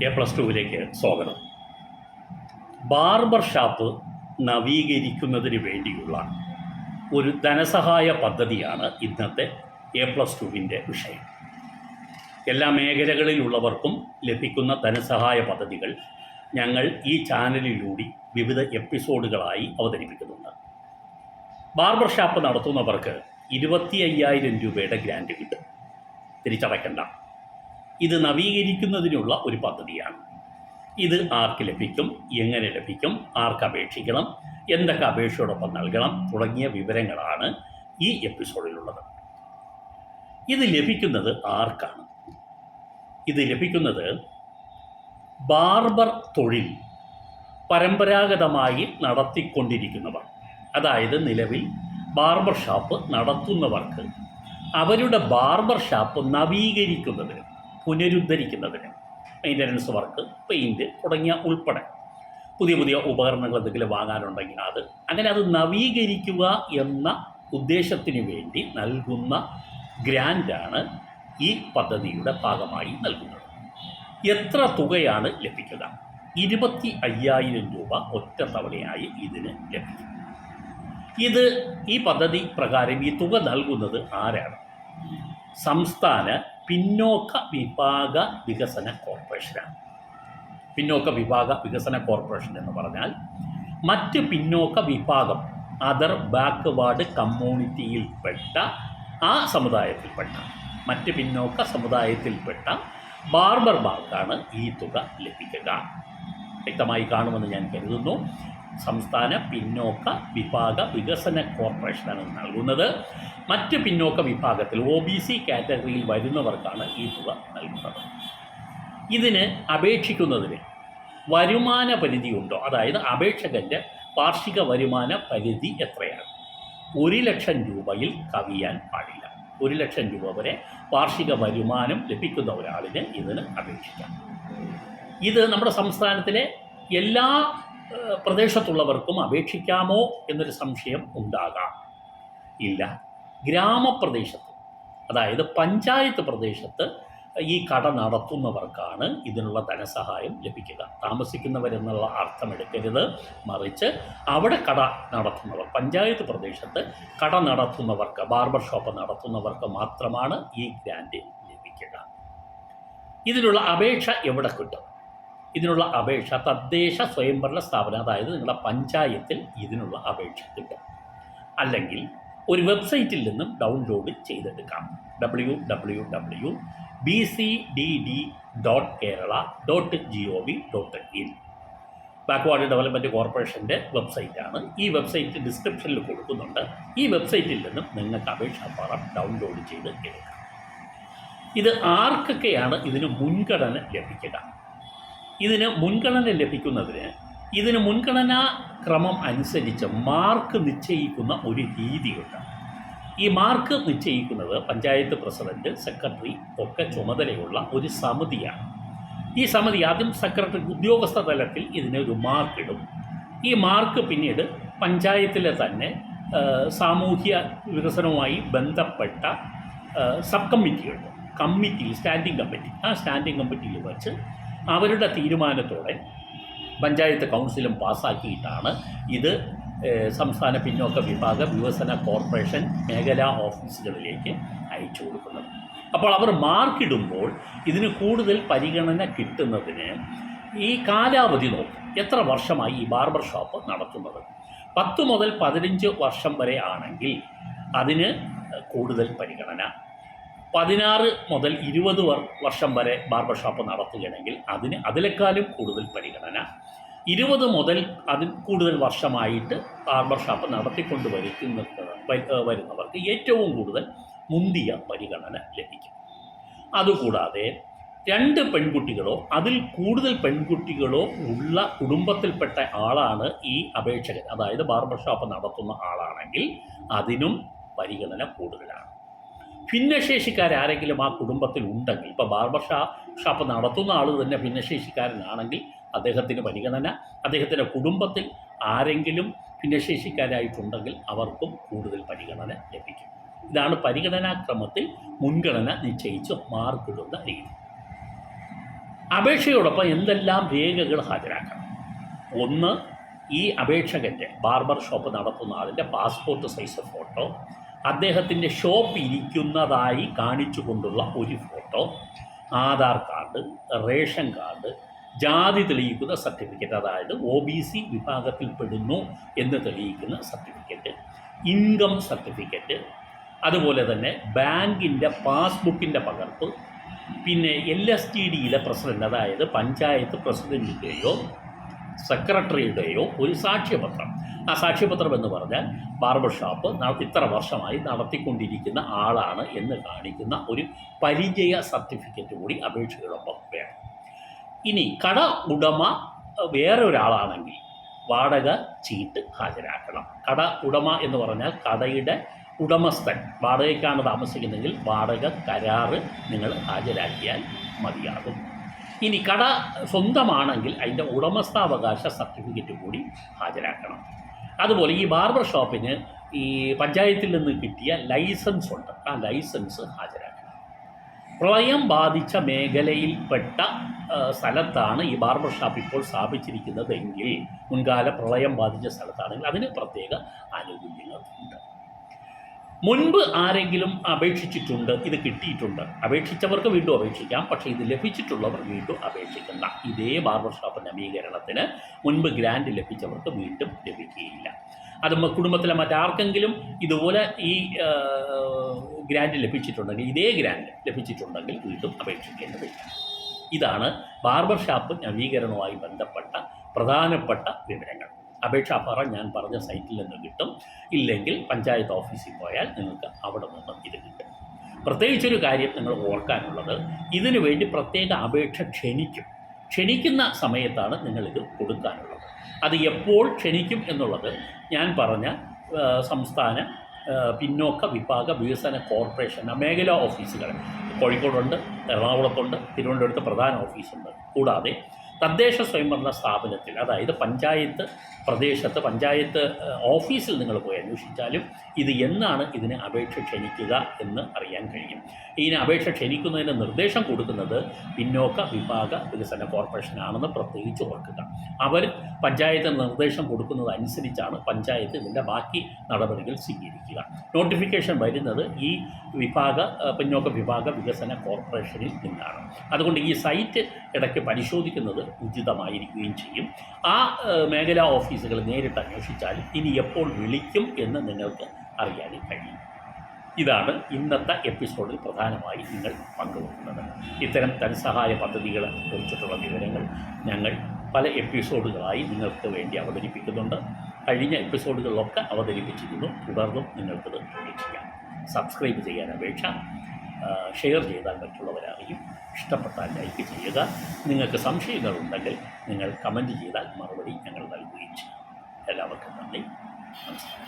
A+2 സ്വാഗതം. Barber shop നവീകരിക്കുന്നതിന് വേണ്ടിയുള്ള ഒരു ധനസഹായ പദ്ധതിയാണ് ഇന്നത്തെ A+2 വിഷയം. എല്ലാ മേഖലകളിലുള്ളവർക്കും ലഭിക്കുന്ന ധനസഹായ പദ്ധതികൾ ഞങ്ങൾ ഈ ചാനലിലൂടെ വിവിധ എപ്പിസോഡുകളായി അവതരിപ്പിക്കുന്നുണ്ട്. ബാർബർ ഷാപ്പ് നടത്തുന്നവർക്ക് 25,000 രൂപയുടെ ഗ്രാൻറ്റ് കിട്ടും, തിരിച്ചടയ്ക്കണ്ട. ഇത് നവീകരിക്കുന്നതിനുള്ള ഒരു പദ്ധതിയാണ്. ഇത് ആർക്ക് ലഭിക്കും, എങ്ങനെ ലഭിക്കും, ആർക്ക് അപേക്ഷിക്കണം, എന്തൊക്കെ അപേക്ഷയോടൊപ്പം നൽകണം തുടങ്ങിയ വിവരങ്ങളാണ് ഈ എപ്പിസോഡിലുള്ളത്. ഇത് ലഭിക്കുന്നത് ആർക്കാണ്? ഇത് ലഭിക്കുന്നത് ബാർബർ തൊഴിൽ പരമ്പരാഗതമായി നടത്തിക്കൊണ്ടിരിക്കുന്നവർ, അതായത് നിലവിൽ ബാർബർ ഷാപ്പ് നടത്തുന്നവർക്ക് അവരുടെ ബാർബർ ഷാപ്പ് നവീകരിക്കുന്നതിന്, പുനരുദ്ധരിക്കുന്നതിന്, മെയിൻ്റനൻസ് വർക്ക്, പെയിൻറ്റ് തുടങ്ങിയ ഉൾപ്പെടെ പുതിയ ഉപകരണങ്ങൾ എന്തെങ്കിലും വാങ്ങാനുണ്ടെങ്കിൽ അങ്ങനെ അത് നവീകരിക്കുക എന്ന ഉദ്ദേശത്തിന് വേണ്ടി നൽകുന്ന ഗ്രാൻറ്റാണ് ഈ പദ്ധതിയുടെ ഭാഗമായി നൽകുന്നത്. എത്ര തുകയാണ് ലഭിക്കുക? 25,000 രൂപ ഒറ്റ തവണയായി ഇതിന് ലഭിക്കും. ഈ പദ്ധതി പ്രകാരം ഈ തുക നൽകുന്നത് ആരാണ്? സംസ്ഥാന പിന്നോക്ക വിഭാഗ വികസന കോർപ്പറേഷനാണ്. പിന്നോക്ക വിഭാഗ വികസന കോർപ്പറേഷൻ എന്ന് പറഞ്ഞാൽ മറ്റ് പിന്നോക്ക വിഭാഗം, അതർ ബാക്ക്വേർഡ് കമ്മ്യൂണിറ്റിയിൽപ്പെട്ട ആ സമുദായത്തിൽപ്പെട്ട മറ്റ് പിന്നോക്ക സമുദായത്തിൽപ്പെട്ട ബാർബർമാർക്കാണ് ഈ തുക ലഭിക്കുക. വ്യക്തമായി കാണുമെന്ന് ഞാൻ കരുതുന്നു. സംസ്ഥാന പിന്നോക്ക വിഭാഗ വികസന കോർപ്പറേഷനാണ് നൽകുന്നത്. മറ്റ് പിന്നോക്ക വിഭാഗത്തിൽ OBC കാറ്റഗറിയിൽ വരുന്നവർക്കാണ് ഈ തുക നൽകുന്നത്. ഇതിന് അപേക്ഷിക്കുന്നതിന് വരുമാന പരിധിയുണ്ടോ? അതായത് അപേക്ഷകൻ്റെ വാർഷിക വരുമാന പരിധി എത്രയാണ്? 1,00,000 രൂപയിൽ കവിയാൻ പാടില്ല. 1,00,000 രൂപ വരെ വാർഷിക വരുമാനം ലഭിക്കുന്ന ഒരാളിന് ഇതിന് അപേക്ഷിക്കാം. ഇത് നമ്മുടെ സംസ്ഥാനത്തിലെ എല്ലാ പ്രദേശത്തുള്ളവർക്കും അപേക്ഷിക്കാമോ എന്നൊരു സംശയം ഉണ്ടാകാം. ഇല്ല, ഗ്രാമപ്രദേശത്ത്, അതായത് പഞ്ചായത്ത് പ്രദേശത്ത് ഈ കട നടത്തുന്നവർക്കാണ് ഇതിനുള്ള ധനസഹായം ലഭിക്കുക. താമസിക്കുന്നവരെന്നുള്ള അർത്ഥമെടുക്കരുത്, മറിച്ച് അവിടെ കട നടത്തുന്നവർ, പഞ്ചായത്ത് പ്രദേശത്ത് കട നടത്തുന്നവർക്ക്, ബാർബർ ഷോപ്പ് നടത്തുന്നവർക്ക് മാത്രമാണ് ഈ ഗ്രാൻറ്റ് ലഭിക്കുക. ഇതിനുള്ള അപേക്ഷ എവിടെ കിട്ടും? ഇതിനുള്ള അപേക്ഷ തദ്ദേശ സ്വയംഭരണ സ്ഥാപനം, അതായത് നിങ്ങളുടെ പഞ്ചായത്തിൽ ഇതിനുള്ള അപേക്ഷ കിട്ടും. അല്ലെങ്കിൽ ഒരു വെബ്സൈറ്റിൽ നിന്നും ഡൗൺലോഡ് ചെയ്തെടുക്കാം. www.bcdd.kerala.gov.in ബാക്ക്വേർഡ് ഡെവലപ്മെൻറ്റ് കോർപ്പറേഷൻ്റെ വെബ്സൈറ്റാണ്. ഈ വെബ്സൈറ്റ് ഡിസ്ക്രിപ്ഷനിൽ കൊടുക്കുന്നുണ്ട്. ഈ വെബ്സൈറ്റിൽ നിന്നും നിങ്ങൾക്ക് അപേക്ഷാ ഫോറം ഡൗൺലോഡ് ചെയ്ത് എടുക്കാം. ഇത് ആർക്കൊക്കെയാണ് ഇതിന് മുൻഗണന ലഭിക്കുക? ഇതിന് മുൻഗണന ലഭിക്കുന്നതിന് ഇതിന് മുൻഗണനാ ക്രമം അനുസരിച്ച് മാർക്ക് നിശ്ചയിക്കുന്ന ഒരു രീതിയുണ്ട്. ഈ മാർക്ക് നിശ്ചയിക്കുന്നത് പഞ്ചായത്ത് പ്രസിഡന്റ്, സെക്രട്ടറി ഒക്കെ ചുമതലയുള്ള ഒരു സമിതിയാണ്. ഈ സമിതി ആദ്യം സെക്രട്ടറി ഉദ്യോഗസ്ഥ തലത്തിൽ ഇതിനൊരു മാർക്കിടും. ഈ മാർക്ക് പിന്നീട് പഞ്ചായത്തിലെ തന്നെ സാമൂഹ്യ വികസനവുമായി ബന്ധപ്പെട്ട സബ് കമ്മിറ്റിയുണ്ട്, സ്റ്റാൻഡിംഗ് കമ്മിറ്റി. ആ സ്റ്റാൻഡിംഗ് കമ്മിറ്റിയിൽ വച്ച് അവരുടെ തീരുമാനത്തോടെ പഞ്ചായത്ത് കൗൺസിലും പാസ്സാക്കിയിട്ടാണ് ഇത് സംസ്ഥാന പിന്നോക്ക വിഭാഗ വികസന കോർപ്പറേഷൻ മേഖലാ ഓഫീസുകളിലേക്ക് അയച്ചു കൊടുക്കുന്നത്. അപ്പോൾ അവർ മാർക്കിടുമ്പോൾ ഇതിന് കൂടുതൽ പരിഗണന കിട്ടുന്നതിന് ഈ കാലാവധി നോക്കും. എത്ര വർഷമായി ഈ ബാർബർ ഷോപ്പ് നടത്തുന്നത്? 10 മുതൽ 15 വർഷം വരെ ആണെങ്കിൽ അതിന് കൂടുതൽ പരിഗണന. 16 മുതൽ 20 വർഷം വരെ ബാർബർ ഷോപ്പ് നടത്തുകയാണെങ്കിൽ അതിനേക്കാളും കൂടുതൽ പരിഗണന. 20 മുതൽ അതിൽ കൂടുതൽ വർഷമായിട്ട് ബാർബർ ഷോപ്പ് നടത്തിക്കൊണ്ട് വരുന്നവർക്ക് ഏറ്റവും കൂടുതൽ മുന്തിയ പരിഗണന ലഭിക്കും. അതുകൂടാതെ 2 പെൺകുട്ടികളോ അതിൽ കൂടുതൽ പെൺകുട്ടികളോ ഉള്ള കുടുംബത്തിൽപ്പെട്ട ആളാണ് ഈ അപേക്ഷകൻ, അതായത് ബാർബർ ഷോപ്പ് നടത്തുന്ന ആളാണെങ്കിൽ അതിനും പരിഗണന കൂടുതലാണ്. ഭിന്നശേഷിക്കാരെങ്കിലും ആ കുടുംബത്തിൽ ഉണ്ടെങ്കിൽ, ഇപ്പോൾ ബാർബർ ഷോപ്പ് നടത്തുന്ന ആൾ തന്നെ ഭിന്നശേഷിക്കാരനാണെങ്കിൽ അദ്ദേഹത്തിന് പരിഗണന, അദ്ദേഹത്തിൻ്റെ കുടുംബത്തിൽ ആരെങ്കിലും ഭിന്നശേഷിക്കാരായിട്ടുണ്ടെങ്കിൽ അവർക്കും കൂടുതൽ പരിഗണന ലഭിക്കും. ഇതാണ് പരിഗണനാക്രമത്തിൽ മുൻഗണന നിശ്ചയിച്ച് മാർക്കിടുന്ന രീതി. അപേക്ഷയോടൊപ്പം എന്തെല്ലാം രേഖകൾ ഹാജരാക്കണം? ഒന്ന്, ഈ അപേക്ഷകൻ്റെ ബാർബർ ഷോപ്പ് നടത്തുന്ന ആളിൻ്റെ പാസ്പോർട്ട് സൈസ് ഫോട്ടോ, അദ്ദേഹത്തിൻ്റെ ഷോപ്പ് ഇരിക്കുന്നതായി കാണിച്ചുകൊണ്ടുള്ള ഒരു photo, Aadhaar card, ration card, ജാതി തെളിയിക്കുന്ന സർട്ടിഫിക്കറ്റ്, അതായത് OBC വിഭാഗത്തിൽപ്പെടുന്നു എന്ന് തെളിയിക്കുന്ന സർട്ടിഫിക്കറ്റ്, ഇൻകം സർട്ടിഫിക്കറ്റ്, അതുപോലെ തന്നെ ബാങ്കിൻ്റെ പാസ്ബുക്കിൻ്റെ പകർപ്പ്, പിന്നെ LSTDയിലെ പ്രസിഡൻ്റ്, അതായത് പഞ്ചായത്ത് പ്രസിഡൻറ്റിൻ്റെയോ സെക്രട്ടറിയുടെയോ ഒരു സാക്ഷ്യപത്രം. ആ സാക്ഷ്യപത്രം എന്ന് പറഞ്ഞാൽ ബാർബർ ഷോപ്പ് ഇത്ര വർഷമായി നടത്തിക്കൊണ്ടിരിക്കുന്ന ആളാണ് എന്ന് കാണിക്കുന്ന ഒരു പരിചയ സർട്ടിഫിക്കറ്റ് കൂടി അപേക്ഷയോടൊപ്പം വേണം. ഇനി കട ഉടമ വേറെ ഒരാളാണെങ്കിൽ വാടക ചീട്ട് ഹാജരാക്കണം. കട ഉടമ എന്ന് പറഞ്ഞാൽ കടയുടെ ഉടമസ്ഥൻ, വാടകയ്ക്കാണ് താമസിക്കുന്നതെങ്കിൽ വാടക കരാറ് നിങ്ങൾ ഹാജരാക്കിയാൽ മതിയാകും. ഇനി കട സ്വന്തമാണെങ്കിൽ അതിൻ്റെ ഉടമസ്ഥാവകാശ സർട്ടിഫിക്കറ്റ് കൂടി ഹാജരാക്കണം. അതുപോലെ ഈ ബാർബർ ഷോപ്പിന് ഈ പഞ്ചായത്തിൽ നിന്ന് കിട്ടിയ ലൈസൻസ് ഉണ്ട്, ആ ലൈസൻസ് ഹാജരാക്കണം. പ്രളയം ബാധിച്ച മേഖലയിൽപ്പെട്ട സ്ഥലത്താണ് ഈ ബാർബർ ഷോപ്പ് ഇപ്പോൾ സ്ഥാപിച്ചിരിക്കുന്നതെങ്കിൽ, മുൻകാല പ്രളയം ബാധിച്ച സ്ഥലത്താണെങ്കിൽ അതിന് പ്രത്യേക ആനുകൂല്യങ്ങളുണ്ട്. മുൻപ് ആരെങ്കിലും അപേക്ഷിച്ചിട്ടുണ്ട്, ഇത് കിട്ടിയിട്ടുണ്ട്, അപേക്ഷിച്ചവർക്ക് വീണ്ടും അപേക്ഷിക്കാം. പക്ഷേ ഇത് ലഭിച്ചിട്ടുള്ളവർ വീണ്ടും അപേക്ഷിക്കുന്ന ഇതേ ബാർബർ ഷോപ്പ് നവീകരണത്തിന് മുൻപ് ഗ്രാൻഡ് ലഭിച്ചവർക്ക് വീണ്ടും ലഭിക്കുകയില്ല. അത് കുടുംബത്തിലെ മറ്റാർക്കെങ്കിലും ഇതുപോലെ ഈ ഗ്രാൻഡ് ലഭിച്ചിട്ടുണ്ടെങ്കിൽ, ഇതേ ഗ്രാൻഡ് ലഭിച്ചിട്ടുണ്ടെങ്കിൽ വീണ്ടും അപേക്ഷിക്കേണ്ടതില്ല. ഇതാണ് ബാർബർ ഷോപ്പ് നവീകരണവുമായി ബന്ധപ്പെട്ട പ്രധാനപ്പെട്ട വിവരങ്ങൾ. അപേക്ഷാ ഫോറം ഞാൻ പറഞ്ഞ സൈറ്റിൽ നിന്ന് കിട്ടും, ഇല്ലെങ്കിൽ പഞ്ചായത്ത് ഓഫീസിൽ പോയാൽ നിങ്ങൾക്ക് അവിടെ നിന്ന് ഇത് കിട്ടും. പ്രത്യേകിച്ചൊരു കാര്യം നിങ്ങൾ ഓർക്കാനുള്ളത്, ഇതിനു വേണ്ടി പ്രത്യേക അപേക്ഷ ക്ഷണിക്കുന്ന സമയത്താണ് നിങ്ങളിത് കൊടുക്കാനുള്ളത്. അത് എപ്പോൾ ക്ഷണിക്കും എന്നുള്ളത് ഞാൻ പറഞ്ഞ സംസ്ഥാന പിന്നോക്ക വിഭാഗ വികസന കോർപ്പറേഷൻ മേഖലാ ഓഫീസുകൾ കോഴിക്കോടുണ്ട്, എറണാകുളത്തുണ്ട്, തിരുവനന്തപുരത്ത് പ്രധാന ഓഫീസുണ്ട്. കൂടാതെ തദ്ദേശ സ്വയംഭരണ സ്ഥാപനത്തിൽ, അതായത് പഞ്ചായത്ത് പ്രദേശത്ത് പഞ്ചായത്ത് ഓഫീസിൽ നിങ്ങൾ പോയി അന്വേഷിച്ചാലും ഇത് എന്നാണ് ഇതിന് അപേക്ഷ ക്ഷണിക്കുക എന്ന് അറിയാൻ കഴിയും. ഇതിന് അപേക്ഷ ക്ഷണിക്കുന്നതിന് നിർദ്ദേശം കൊടുക്കുന്നത് പിന്നോക്ക വിഭാഗ വികസന കോർപ്പറേഷനാണെന്ന് പ്രത്യേകിച്ച് ഓർക്കുക. അവർ പഞ്ചായത്തിന് നിർദ്ദേശം കൊടുക്കുന്നതനുസരിച്ചാണ് പഞ്ചായത്ത് ഇതിൻ്റെ ബാക്കി നടപടികൾ സ്വീകരിക്കുക. നോട്ടിഫിക്കേഷൻ വരുന്നത് ഈ പിന്നോക്ക വിഭാഗ വികസന കോർപ്പറേഷനിൽ നിന്നാണ്. അതുകൊണ്ട് ഈ സൈറ്റ് ഇടയ്ക്ക് പരിശോധിക്കുന്നത് ഉചിതമായിരിക്കുകയും ചെയ്യും. ആ മേഖലാ ഓഫീസുകൾ നേരിട്ട് അന്വേഷിച്ചാൽ ഇനി എപ്പോൾ വിളിക്കും എന്ന് നിങ്ങൾക്ക് അറിയാനും കഴിയും. ഇതാണ് ഇന്നത്തെ എപ്പിസോഡിൽ പ്രധാനമായി നിങ്ങൾ പങ്കുവെക്കുന്നത്. ഇത്തരം ധനസഹായ പദ്ധതികളെ കുറിച്ചിട്ടുള്ള വിവരങ്ങൾ ഞങ്ങൾ പല എപ്പിസോഡുകളായി നിങ്ങൾക്ക് വേണ്ടി അവതരിപ്പിക്കുന്നുണ്ട്. കഴിഞ്ഞ എപ്പിസോഡുകളിലൊക്കെ അവതരിപ്പിച്ചിരുന്നു, തുടർന്നും നിങ്ങൾക്കത് ചെയ്യാം. സബ്സ്ക്രൈബ് ചെയ്യാൻ അപേക്ഷ, ഷെയർ ചെയ്താൽ മറ്റുള്ളവരറിയും, ഇഷ്ടപ്പെട്ടാൽ ലൈക്ക് ചെയ്യുക. നിങ്ങൾക്ക് സംശയങ്ങളുണ്ടെങ്കിൽ നിങ്ങൾ കമൻറ്റ് ചെയ്താൽ മറുപടി ഞങ്ങൾ നൽകുകയും ചെയ്യും. എല്ലാവർക്കും നന്ദി, നമസ്കാരം.